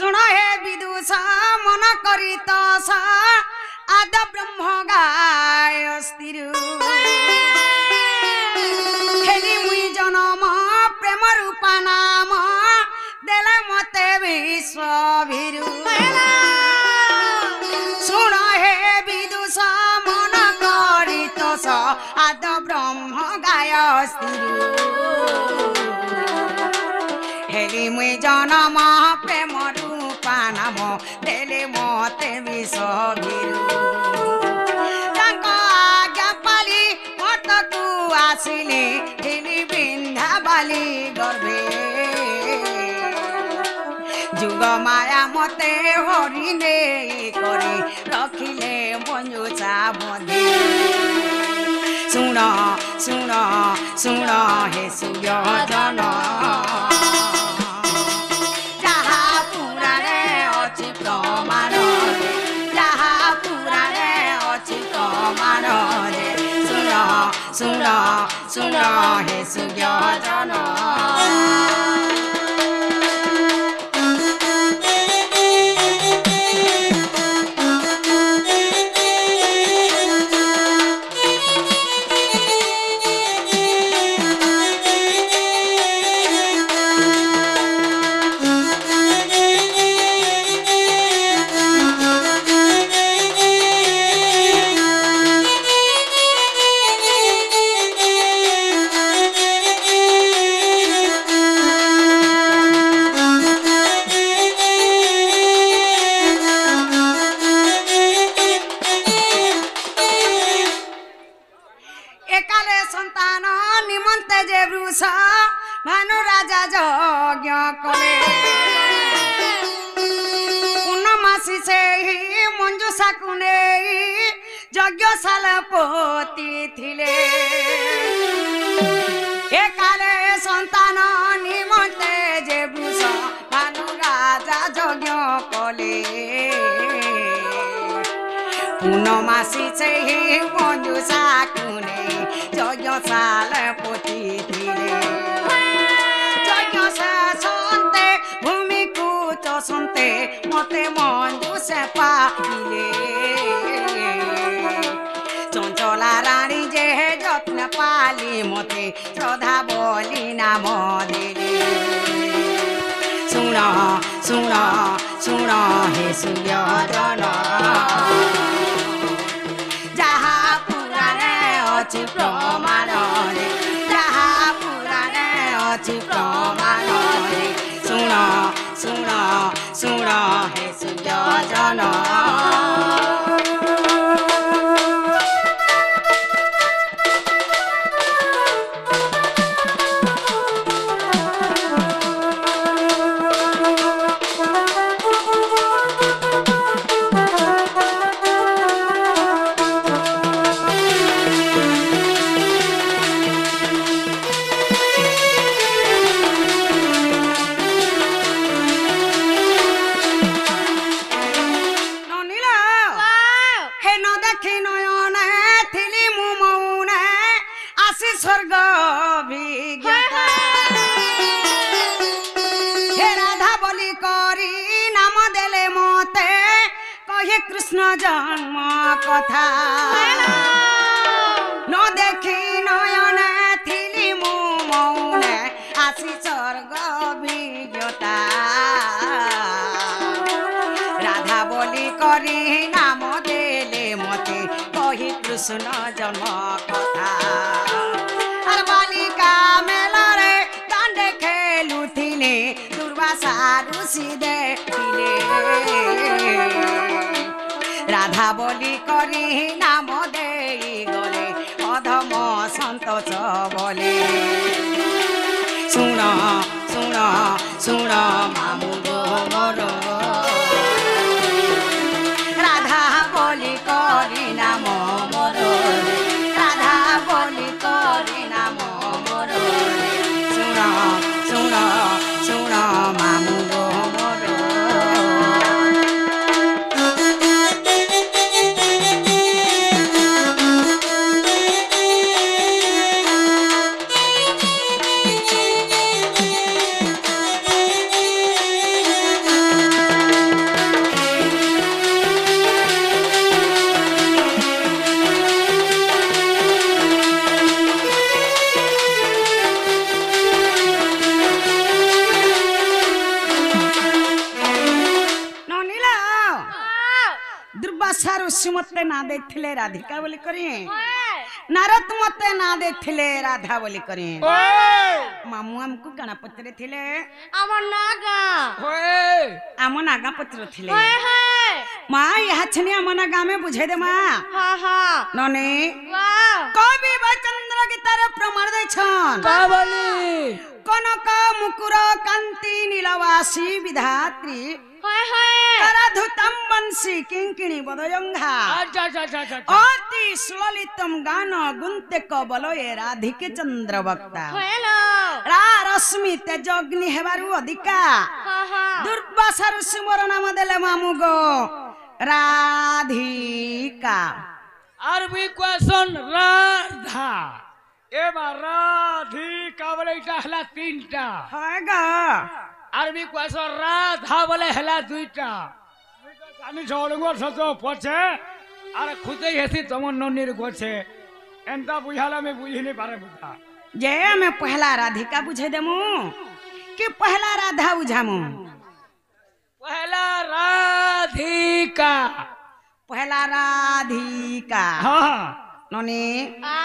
শুণ হে বিদুষ মন করি তস আদ ব্রহ্ম গায় স্থির হেলি মুই জনম প্রেম রূপা নাম দেলে মতে বিশ্বভীরু শুণ হে বিদুষ মন করি তস আদ ব্রহ্ম গায় স্থির হেলি মুই জনম প্রেম রূপা নাম দেলে মতে বিশ্বভীরু তাঙ্ক আজ্ঞা পালি মতকু আসিলে হেলি বৃন্দাবালি গর্ভে যুগ মায়া মতে হরিণে করে রখিলে মঞ্জুষা বন্ধে শুণ শুণ শুণ হে সুয়োজন যাহা পুরাণে অছি প্রমাণ যাহা পুরাণে অছি প্রমাণ শুণ শুণ শুণ হে সুয়োজন ভানু রাজা যজ্ঞ কলে পূর্ণমাসী সেই মঞ্জুষাকু নেই যজ্ঞশাল পতি থিলে একালে সন্তান নিমন্তে যে বৃষ ভানু রাজা যজ্ঞ কলে পূর্ণমাসী সেই মঞ্জুষাকু নেই যজ্ঞশাল পতি থিলে সন্তে ভূমিকু চসন্তে মতে মঞ্জুষে পাইলে চঞ্চলা রানী যে যত্ন পালি মতে শ্রদ্ধা বলি নাম দিলে শুণ শুণ শুণ হে সুয়োজন যাহা পুরাণে অছি প্রমাণ যাহা পুরাণে অছি প্রমাণ শুণ শুণ শুণ হে সুয়োজন স্বর্গ অভিজ্ঞতা হে রাধা বলি করি নাম দেলে মতে কহে কৃষ্ণ জন্ম কথা ন দেখি নয়নে থিলি মু মৌনে আসি স্বর্গ অভিজ্ঞতা রাধা বলি করি নাম দেলে মতে কহি কৃষ্ণ জন্ম কথা আর বালিকা মেলারে দাণ্ডে খেলুথিলে দুর্বাসা ঋষি দেখিলে রাধা বলি করি নাম দেই গলে অধম সন্তোষ বলে শুণ শুণ শুণ মামু মোর রাধা বলি করি নাম মোর রাধা বলি করি নাম মোর শুণ শুণ শুণ মামু মোর दुर्वासा ऋषि मते ना देखथिले राधिका बोली करी नारद मते ना देखथिले राधा बोली करी मामू हमको कणा पत्र थिले আমার নাগা आम नागा पत्र थिले माँ यहाँ छनी आम नागा में बुझे दे माँ হ্যাঁ হ্যাঁ नने वाह कवि चंद्र गीतार प्रमाण दे छन कनक मुकुर कांति नीलवासी विधात्री हाय हाय कराधुतम बंसी किंकिणी बदयंघा अति सुललितम गान गुंते कबलये राधिके चंद्र वक्ता हेलो रा रश्मि तेजग्नि हेबारु अधिका हां हां दुर्वासा ऋषि मोर नाम देले मामू गो राधिका आरबी क्वेश्चन राधा एबार राधिका बोले इटा हला तीनटा होगा आरबी क्वेश्चन राधा बोले हला दुईटा जानी छोड़गो सतो पछे आरे खुदे हेसी तमन नन्नीर गोछे एंता बुझाला में बुझी नहीं पारे बुझा जे मैं पहला राधिका बुझे देमु कि पहला राधा बुझामु पहला राधिका पहला राधिका हां ननी आ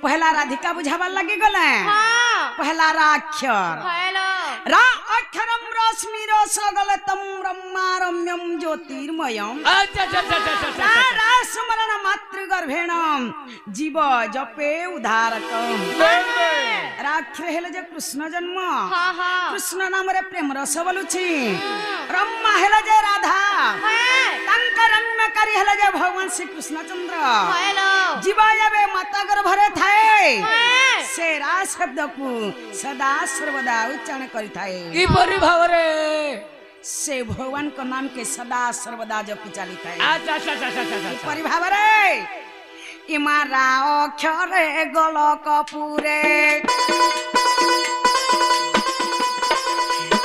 पहला राधिका बुझावा लगी गले हां पहला राक्षर हेलो रा अक्षरम रश्मि रसगलतम ब्रह्मारम्यम ज्योतिर्मयम अच्छा रा स्मरण मातृगर्भेण जीव जपे उद्धारकम राक्षर हेले जे कृष्ण जन्म हां हां कृष्ण नाम रे प्रेम रस बोलुछि ब्रह्मा हेले जे राधा तांकरण्यकारी हेले जे भगवान श्री कृष्णचंद्र हेलो जीव जबे माता गर्भरे थाए से रा शब्द को सदा सर्वदा उच्चारण करि थाए की परि भावरे से भगवान को नाम के सदा सर्वदा जपि चाली थाए अच्छा परि भावरे इमारा अक्षरे गोलक पुरे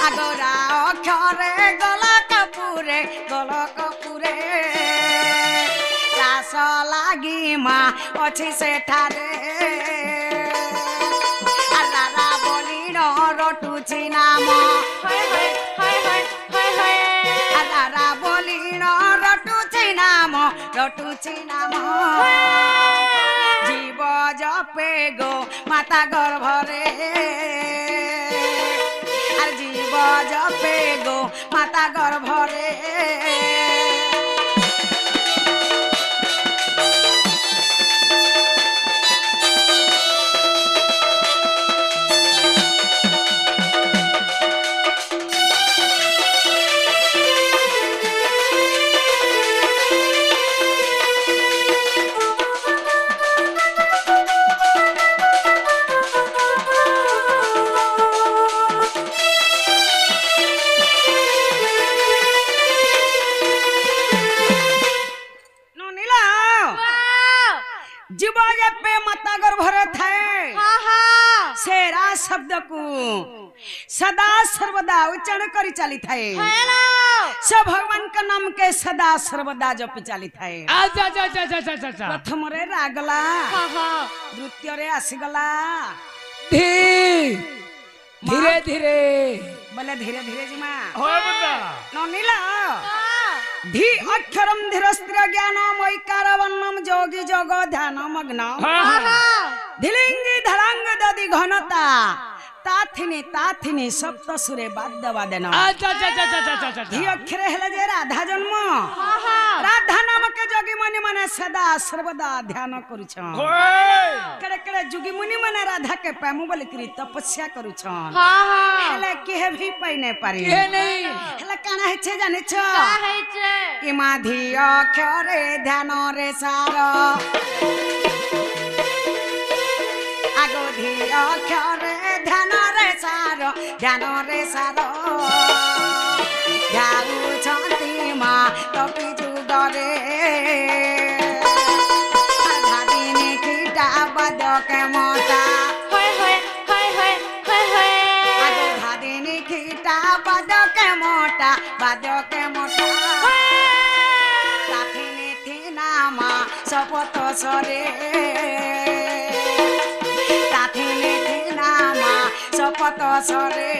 आगरा अक्षरे गोलक पुरे रास लागी माँ अच्छी से ठारे आरा बोली न रटुची नाम हाय हाय हाय हाय हाय हाय आरा बोली न रटुची नाम जीव जपे गो माता गर्भरे आर जीव जपे गो माता गर्भरे शब्द को सदा सर्वदा उच्चारण करी चाली थाए सब भगवान का नाम के सदा सर्वदा जपि चाली थाए अच्छा प्रथम रे रागला द्वितीय रे आसीगला धीरे धीरे बोले धीरे धीरे जी मां हो बता ननीला धी अक्षरम धीरस्त्र ज्ञान मैकार वर्णम जोगी जोग ध्यान मग्न धिलिंगी धड़ांग दधि घनता ताथिनी सप्त सुरे बाद्य वादन अच्छा धी अक्षर हेले जे राधा जन्म राधा नाम के जोगी मुनि माने सदा सर्वदा ध्यान करूछन केड़े केड़े जोगी मुनि माने राधा के पामु बोली करी तपस्या करूछन हेले केहे भी पाइ नै पारि हेले काना हेछे जाने छ इमा धी अक्षरे ध्यान रे सार आगो धी अक्षरे ध्यान रे सार ध्यानु छन्ति मा तपि जुगरे धादिनी खिटा बदके मोटा आगो धादिनी खिटा बदके मोटा ताथिनी थिना मा सपत सरे ताथिनी थिना मा सपत सरे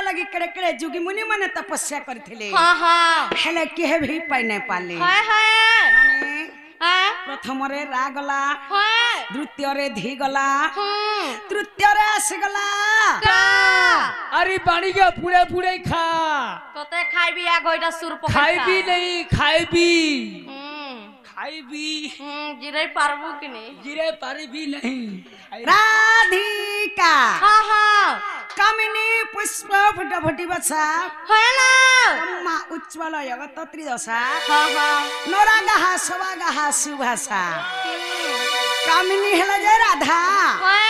लगी केड़े केड़े जुगी मुनि माने तपस्या करथिले हाँ हाँ हेले केहे भी पाई नहीं पाले हाय हाय ननी हाय प्रथम रे रा गला हाय द्वितीय रे धी गला हम्म तृतीय रे आस गला का अरे पानी के पूरे पूरे खा तोते खाइबी आ गइडा सुर पकड़ खाइबी नहीं खाइबी हम्म खाइबी जिरै पारबू कि नहीं गिरे पारिबी नहीं राधिका हाँ हाँ कामिनी पुष्प फुटफुटी बसा है ना ब्रह्मा उज्ज्वल जगत त्रिदशा हाँ हाँ नरागाहा सवागाहा सुभाषा कामिनी हेला जे राधा है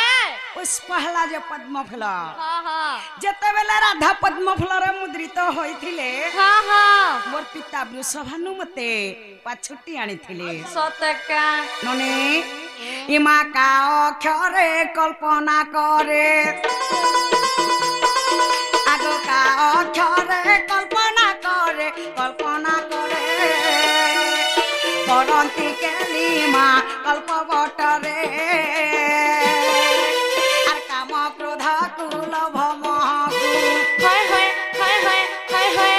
पुष्प हेला जे पद्मफुल हाँ हाँ जेतेबेले राधा पद्मफुलरे मुद्रित होइथिले हाँ हाँ मोर पिता वृषभानु मते पाछुटी आनिथिले सत्य का नने इमा का अक्षरे कल्पना करे आगो का अक्षरे कल्पना करे करंती केलिमा कल्पवटरे आर काम क्रोध कुल भमहकु हाय हाय हाय हाय हाय हाय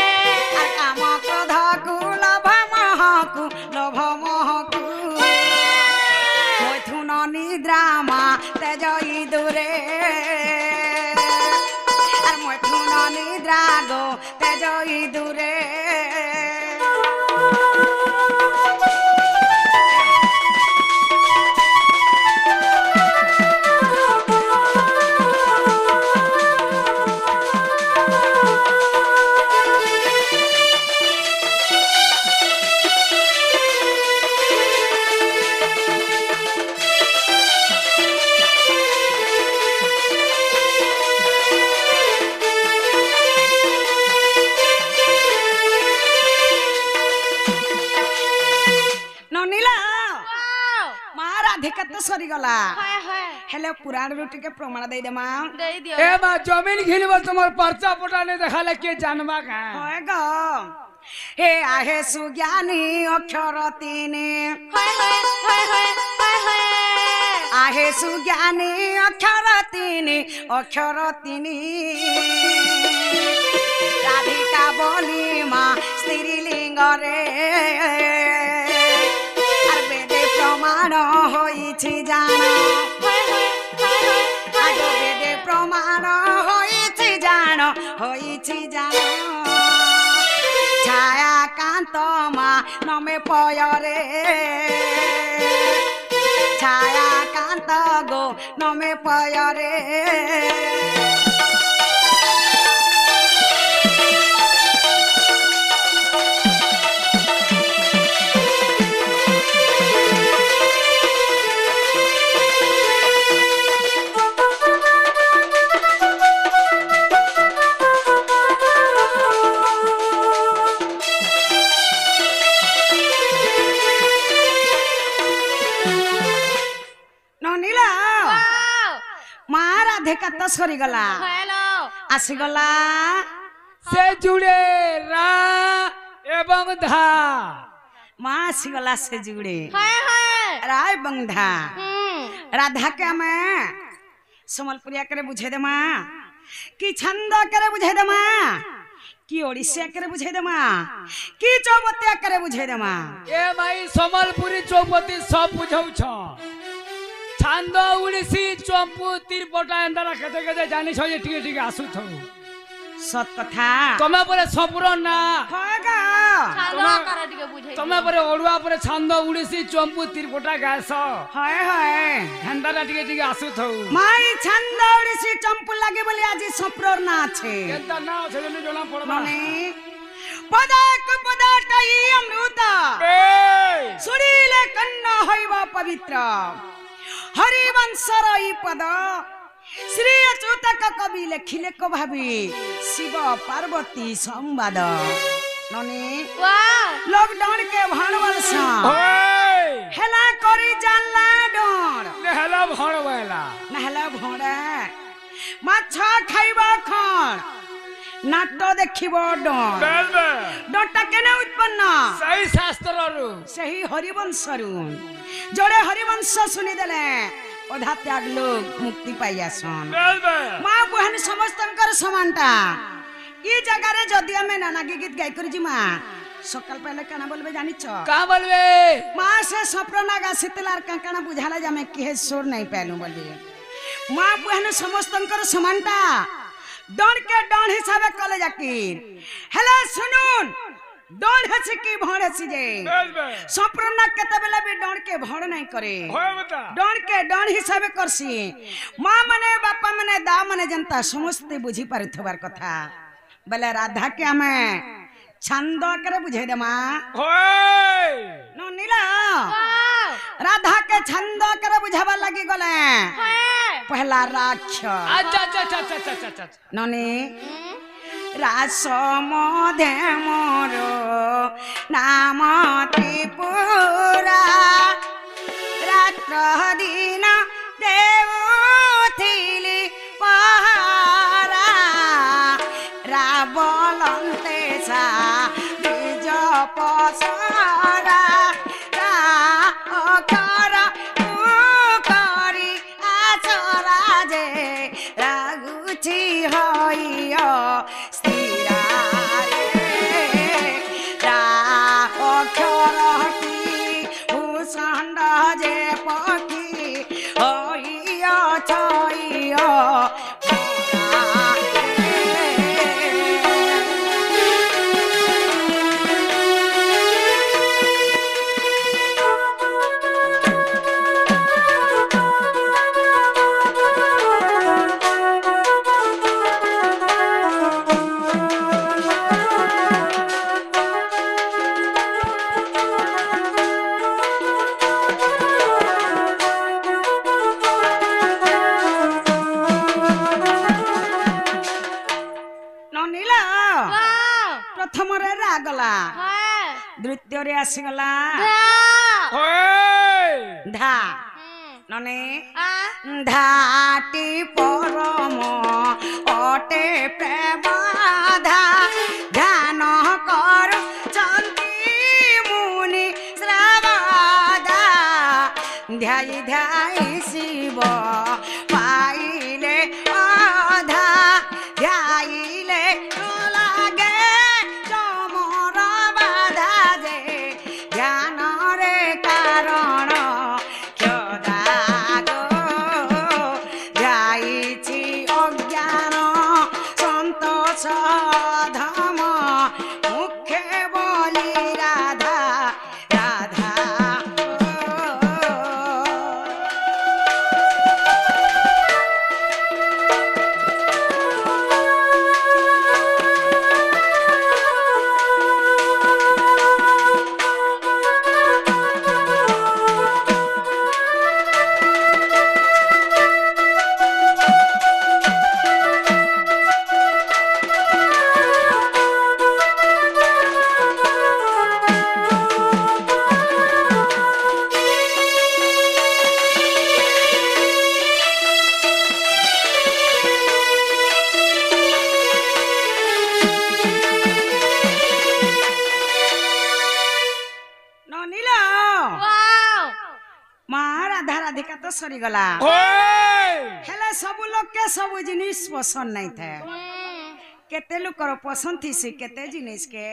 आर काम क्रोध कुल भमहकु लोभमहकु मैथुन निद्रामा तेजई दूरे आर मैथुन निद्रा गो तेजई दूरे सरी गला हाय हाय हेले पुराण रुटी के प्रमाण दे देमा दे दियो ए मां जमीन घिलबो तुम्हार पर्चा पटाने देखाले के जानबा का होय गो हे आहे सुज्ञानी अक्षर तीने हाय हाय हाय हाय हाय हाय आहे सुज्ञानी अक्षर तीने राधिका बोली मां स्त्रीलिंग रे प्रमाण होइछि जान हाय हाय हाय हाय आगो वेदे प्रमाण होइछि जान छाया कांत मा नमे पयरे छाया कांत गो नमे पयरे राधिका तो सरी गला हेलो आसी गला से जुड़े रा एवं धा मां आसी गला से जुड़े हाय हाय रा एवं धा राधा के मैं समलपुरिया करे बुझे दे मां कि छंद करे बुझे दे मां कि ओडिसिया करे बुझे दे मां कि चौबतिया करे बुझे दे मां ए माई समलपुरी चौपती सब बुझौ छ छांद उड़ीसी चंपू तिरपटा एंदारा केते केते जानि छ जे ठीक ठीक आसु थौ सत कथा तमे परे सपुर ना होगा छालो करे दिके बुझाई तमे परे ओडुआ परे छांद उड़ीसी चंपू तिरपटा गास हाय हाय एंदारा ठीक ठीक आसु थौ माई छंद ओडिसी चंपू लागे बोले आज सपुर ना छे केता ना छ जने जोना पड़बा माने पदाक पदाटई अमृत ए सुरीले कन्न होइबा पवित्र हरिवंशर ई पद श्री अच्युतक कवि लेखिले को भाबी शिव पार्वती संवाद नने वाह लॉकडाउन के भाणवल सा ओए हेला करी जानला डर नेहला भणवेला नहला भोड़ा माछ खाइबा खण नाट देखिब डर बेल बे डरटा केने उत्पन्न सही शास्त्र रु सही हरिवंश रु जोड़े हरिवंश सुनी देले अधा त्याग लोग मुक्ति पाई आसन बेल बे मां बहन समस्तंकर समानता ई जगह रे जदी हमें नाना के गीत गाई कर जिमा सकाल पहले काना बोलबे जानिछ का बोलबे माँ से सप्रनागा शीतलार काना बुझाला जामे के सुर नहीं पैनु बोली माँ बहन समस्तंकर समानता डन के डन हिसाबे कले जाकीर हेलो सुनुन डन हसी की भण हसी जे सप्रना केते बेला भी डन के भण नहीं करे डन के डन हिसाबे करसी माँ मने बापा मने दा मने जनता समस्त बुझी पारुथबार कथा बेले राधा के हमें छंद करे बुझे दे माँ नो नीला राधा के छंद करे बुझावा लगी गले पहला राक्ष अच्छा ननी रास मधे मोर नाम त्रिपुरा रात्र दिन देवथिली पहारा रावलंते सा बीज पसरा अक्षर करी आचरा जे रागुची हइय स्थिरा रे रा अक्षरटी भूषण जे पखी हइय छइय प्रथम रे रागला द्वितीय रे आसीगला धा नने धाटी परम अटे प्रेमाधा ध्यान कर चंदी मुनि श्रावदा ध्याई ध्याई शिव पाइले आधा ध्याइले लागे चमर बाधा जे ध्यान रे कारण क्षदा गो ध्याइछि अज्ञान संतोष धम मुखे बोली राधा राधा राधिका तो सरी गला हेले सब लोग के सब जिनिस पसंद नहीं थे केते लोग पसंद थी से केते जिनिस के